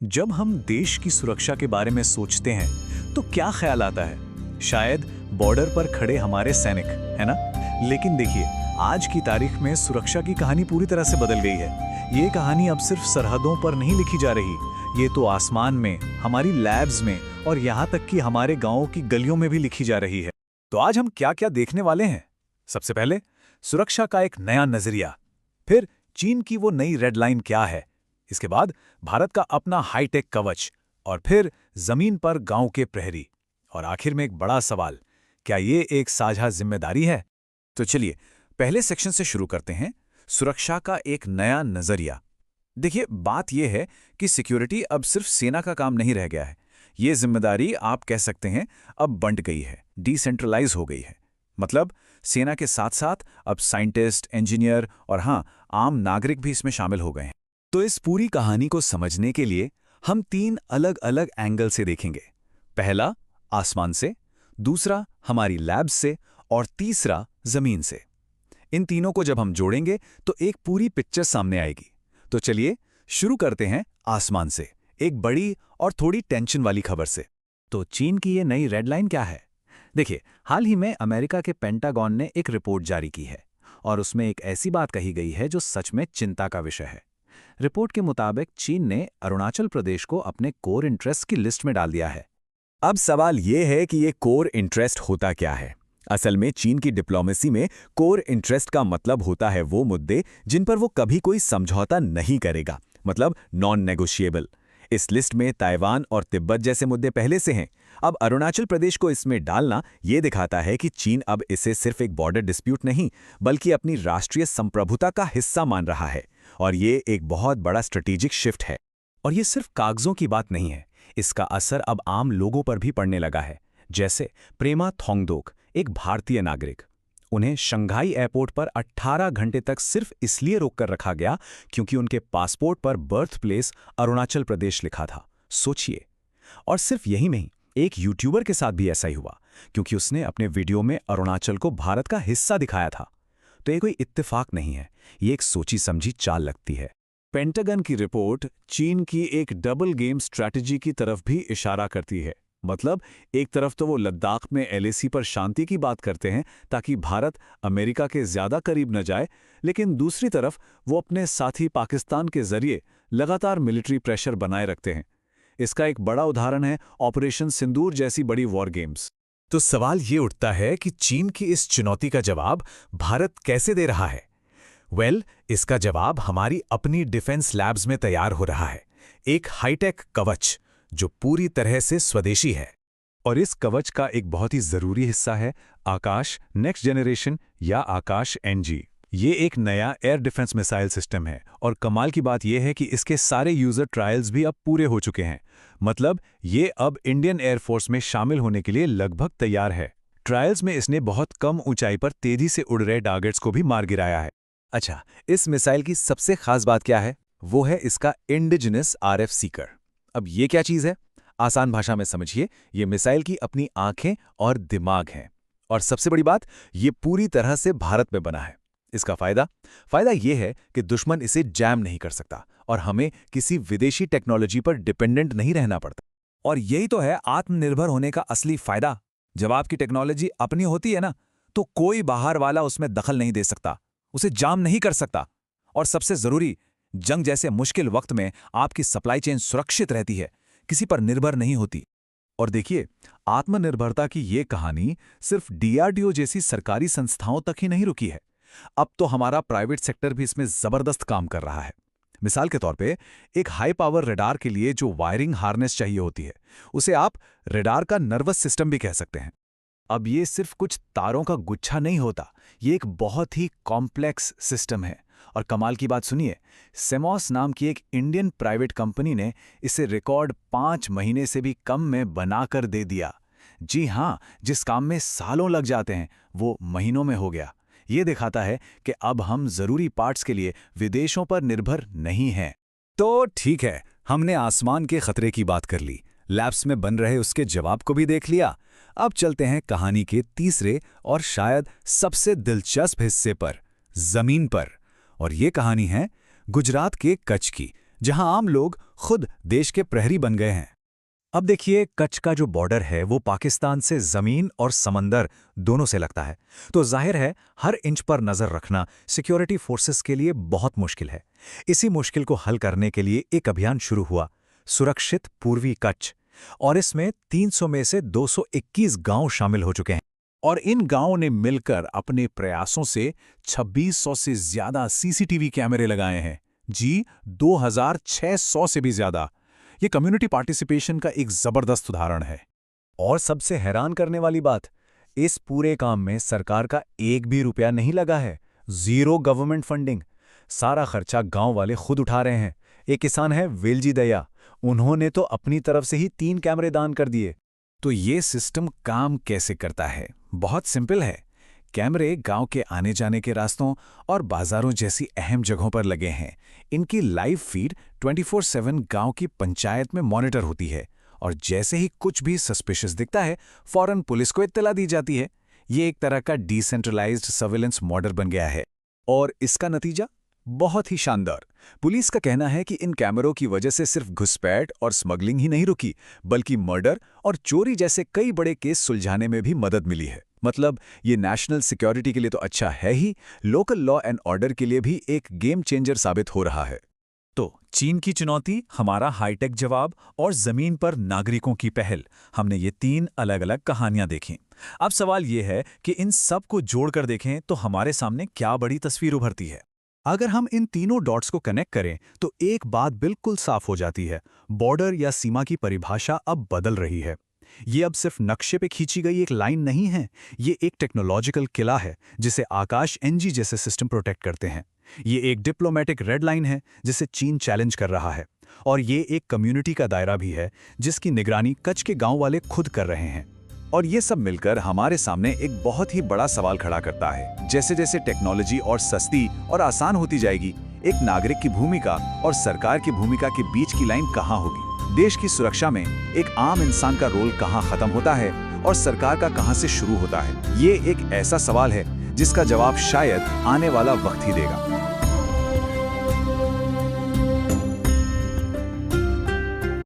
जब हम देश की सुरक्षा के बारे में सोचते हैं तो क्या ख्याल आता है? शायद बॉर्डर पर खड़े हमारे सैनिक, है ना? लेकिन देखिए, आज की तारीख में सुरक्षा की कहानी पूरी तरह से बदल गई है। ये कहानी अब सिर्फ सरहदों पर नहीं लिखी जा रही, ये तो आसमान में, हमारी लैब्स में और यहाँ तक कि हमारे गांवों की गलियों में भी लिखी जा रही है। तो आज हम क्या-क्या देखने वाले हैं? सबसे पहले, सुरक्षा का एक नया नजरिया। फिर चीन की वो नई रेड लाइन क्या है? इसके बाद भारत का अपना हाईटेक कवच। और फिर जमीन पर गांव के प्रहरी। और आखिर में एक बड़ा सवाल, क्या ये एक साझा जिम्मेदारी है? तो चलिए पहले सेक्शन से शुरू करते हैं, सुरक्षा का एक नया नजरिया। देखिए, बात यह है कि सिक्योरिटी अब सिर्फ सेना का काम नहीं रह गया है। ये जिम्मेदारी आप कह सकते हैं अब बंट गई है, डिसेंट्रलाइज हो गई है। मतलब सेना के साथ साथ अब साइंटिस्ट, इंजीनियर और हाँ, आम नागरिक भी इसमें शामिल हो गए हैं। तो इस पूरी कहानी को समझने के लिए हम 3 अलग-अलग एंगल से देखेंगे। पहला, आसमान से, दूसरा हमारी लैब्स से और तीसरा जमीन से। इन तीनों को जब हम जोड़ेंगे तो एक पूरी पिक्चर सामने आएगी। तो चलिए शुरू करते हैं आसमान से, एक बड़ी और थोड़ी टेंशन वाली खबर से। तो चीन की ये नई रेड लाइन क्या है? देखिए, हाल ही में अमेरिका के पेंटागन ने एक रिपोर्ट जारी की है और उसमें एक ऐसी बात कही गई है जो सच में चिंता का विषय है। रिपोर्ट के मुताबिक चीन ने अरुणाचल प्रदेश को अपने कोर इंटरेस्ट की लिस्ट में डाल दिया है। अब सवाल ये है कि ये कोर इंटरेस्ट होता क्या है? असल में चीन की डिप्लोमेसी में कोर इंटरेस्ट का मतलब होता है वो मुद्दे जिन पर वो कभी कोई समझौता नहीं करेगा, मतलब नॉन नेगोशिएबल। इस लिस्ट में ताइवान और तिब्बत जैसे मुद्दे पहले से हैं। अब अरुणाचल प्रदेश को इसमें डालना ये दिखाता है कि चीन अब इसे सिर्फ एक बॉर्डर डिस्प्यूट नहीं, बल्कि अपनी राष्ट्रीय संप्रभुता का हिस्सा मान रहा है। और ये एक बहुत बड़ा स्ट्रेटेजिक शिफ्ट है। और ये सिर्फ कागजों की बात नहीं है, इसका असर अब आम लोगों पर भी पड़ने लगा है। जैसे प्रेमा थोंगदोक, एक भारतीय नागरिक। उन्हें शंघाई एयरपोर्ट पर 18 घंटे तक सिर्फ इसलिए रोककर रखा गया क्योंकि उनके पासपोर्ट पर बर्थ प्लेस अरुणाचल प्रदेश लिखा था। सोचिए। और सिर्फ यही नहीं, एक यूट्यूबर के साथ भी ऐसा ही हुआ क्योंकि उसने अपने वीडियो में अरुणाचल को भारत का हिस्सा दिखाया था। तो ये कोई इत्तेफाक नहीं है, ये एक सोची समझी चाल लगती है। पेंटागन की रिपोर्ट चीन की एक डबल गेम स्ट्रैटेजी की तरफ भी इशारा करती है। मतलब एक तरफ तो वो लद्दाख में एलएसी पर शांति की बात करते हैं ताकि भारत अमेरिका के ज्यादा करीब न जाए, लेकिन दूसरी तरफ वो अपने साथी पाकिस्तान के जरिए लगातार मिलिट्री प्रेशर बनाए रखते हैं। इसका एक बड़ा उदाहरण है ऑपरेशन सिंदूर जैसी बड़ी वॉर गेम्स। तो सवाल ये उठता है कि चीन की इस चुनौती का जवाब भारत कैसे दे रहा है? इसका जवाब हमारी अपनी डिफेंस लैब्स में तैयार हो रहा है। एक हाईटेक कवच जो पूरी तरह से स्वदेशी है। और इस कवच का एक बहुत ही जरूरी हिस्सा है आकाश नेक्स्ट जनरेशन या आकाश एनजी। ये एक नया एयर डिफेंस मिसाइल सिस्टम है और कमाल की बात यह है कि इसके सारे यूजर ट्रायल्स भी अब पूरे हो चुके हैं। मतलब ये अब इंडियन एयरफोर्स में शामिल होने के लिए लगभग तैयार है। ट्रायल्स में इसने बहुत कम ऊंचाई पर तेजी से उड़ रहे टारगेट्स को भी मार गिराया है। अच्छा, इस मिसाइल की सबसे खास बात क्या है? वो है इसका इंडिजिनस आरएफ सीकर। अब ये क्या चीज है? आसान भाषा में समझिए, ये मिसाइल की अपनी आंखें और दिमाग हैं। और सबसे बड़ी बात, ये पूरी तरह से भारत में बना है। इसका फायदा ये है कि दुश्मन इसे जैम नहीं कर सकता और हमें किसी विदेशी टेक्नोलॉजी पर डिपेंडेंट नहीं रहना पड़ता। और यही तो है आत्मनिर्भर होने का असली फायदा। जब आपकी टेक्नोलॉजी अपनी होती है ना, तो कोई बाहर वाला उसमें दखल नहीं दे सकता, उसे जाम नहीं कर सकता। और सबसे जरूरी, जंग जैसे मुश्किल वक्त में आपकी सप्लाई चेन सुरक्षित रहती है, किसी पर निर्भर नहीं होती। और देखिए, आत्मनिर्भरता की ये कहानी सिर्फ डीआरडीओ जैसी सरकारी संस्थाओं तक ही नहीं रुकी है। अब तो हमारा प्राइवेट सेक्टर भी इसमें जबरदस्त काम कर रहा है। मिसाल के तौर पे, एक हाई पावर रडार के लिए जो वायरिंग हार्नेस चाहिए होती है, उसे आप रडार का नर्वस सिस्टम भी कह सकते हैं। अब ये सिर्फ कुछ तारों का गुच्छा नहीं होता, ये एक बहुत ही कॉम्प्लेक्स सिस्टम है। और कमाल की बात सुनिए, सेमॉस नाम की एक इंडियन प्राइवेट कंपनी ने इसे रिकॉर्ड 5 महीने से भी कम में बनाकर दे दिया। जी हाँ, जिस काम में सालों लग जाते हैं वो महीनों में हो गया। ये दिखाता है कि अब हम जरूरी पार्ट्स के लिए विदेशों पर निर्भर नहीं हैं। तो ठीक है, हमने आसमान के खतरे की बात कर ली, लैब्स में बन रहे उसके जवाब को भी देख लिया। अब चलते हैं कहानी के तीसरे और शायद सबसे दिलचस्प हिस्से पर, जमीन पर। और ये कहानी है गुजरात के कच्छ की, जहां आम लोग खुद देश के प्रहरी बन गए हैं। अब देखिए, कच्छ का जो बॉर्डर है वो पाकिस्तान से जमीन और समंदर दोनों से लगता है, तो जाहिर है हर इंच पर नजर रखना सिक्योरिटी फोर्सेस के लिए बहुत मुश्किल है। इसी मुश्किल को हल करने के लिए एक अभियान शुरू हुआ, सुरक्षित पूर्वी कच्छ, और इसमें 300 में से 221 गांव शामिल हो चुके हैं। और इन गांवों ने मिलकर अपने प्रयासों से 2600 से ज्यादा सीसीटीवी कैमरे लगाए हैं। जी, 2600 से भी ज्यादा। ये कम्युनिटी पार्टिसिपेशन का एक जबरदस्त उदाहरण है। और सबसे हैरान करने वाली बात, इस पूरे काम में सरकार का एक भी रुपया नहीं लगा है। Zero government funding. सारा खर्चा गांव वाले खुद उठा रहे हैं। एक किसान है वेलजी दया, उन्होंने तो अपनी तरफ से ही 3 कैमरे दान कर दिए। तो ये सिस्टम काम कैसे करता है? बहुत सिंपल है। कैमरे गांव के आने जाने के रास्तों और बाजारों जैसी अहम जगहों पर लगे हैं। इनकी लाइव फीड 24/7 गांव की पंचायत में मॉनिटर होती है, और जैसे ही कुछ भी सस्पिशियस दिखता है फौरन पुलिस को इत्तला दी जाती है। ये एक तरह का डिसेंट्रलाइज्ड सर्विलेंस मॉडल बन गया है। और इसका नतीजा बहुत ही शानदार। पुलिस का कहना है कि इन कैमरों की वजह से सिर्फ घुसपैठ और स्मगलिंग ही नहीं रुकी, बल्कि मर्डर और चोरी जैसे कई बड़े केस सुलझाने में भी मदद मिली है। मतलब ये नेशनल सिक्योरिटी के लिए तो अच्छा है ही, लोकल लॉ एंड ऑर्डर के लिए भी एक गेम चेंजर साबित हो रहा है। तो चीन की चुनौती, हमारा हाईटेक जवाब और जमीन पर नागरिकों की पहल, हमने ये 3 अलग अलग कहानियां देखी। अब सवाल ये है कि इन सब को जोड़कर देखें तो हमारे सामने क्या बड़ी तस्वीर उभरती है। अगर हम इन तीनों डॉट्स को कनेक्ट करें तो एक बात बिल्कुल साफ हो जाती है, बॉर्डर या सीमा की परिभाषा अब बदल रही है। ये अब सिर्फ नक्शे पे खींची गई एक लाइन नहीं है, ये एक टेक्नोलॉजिकल किला है जिसे आकाश एनजी जैसे सिस्टम प्रोटेक्ट करते हैं। ये एक डिप्लोमेटिक रेड लाइन है जिसे चीन चैलेंज कर रहा है, और ये एक कम्युनिटी का दायरा भी है जिसकी निगरानी कच्छ के गांव वाले खुद कर रहे हैं। और ये सब मिलकर हमारे सामने एक बहुत ही बड़ा सवाल खड़ा करता है। जैसे जैसे टेक्नोलॉजी और सस्ती और आसान होती जाएगी, एक नागरिक की भूमिका और सरकार की भूमिका के बीच की लाइन कहाँ होगी? देश की सुरक्षा में एक आम इंसान का रोल कहाँ खत्म होता है और सरकार का कहाँ से शुरू होता है? ये एक ऐसा सवाल है जिसका जवाब शायद आने वाला वक्त ही देगा।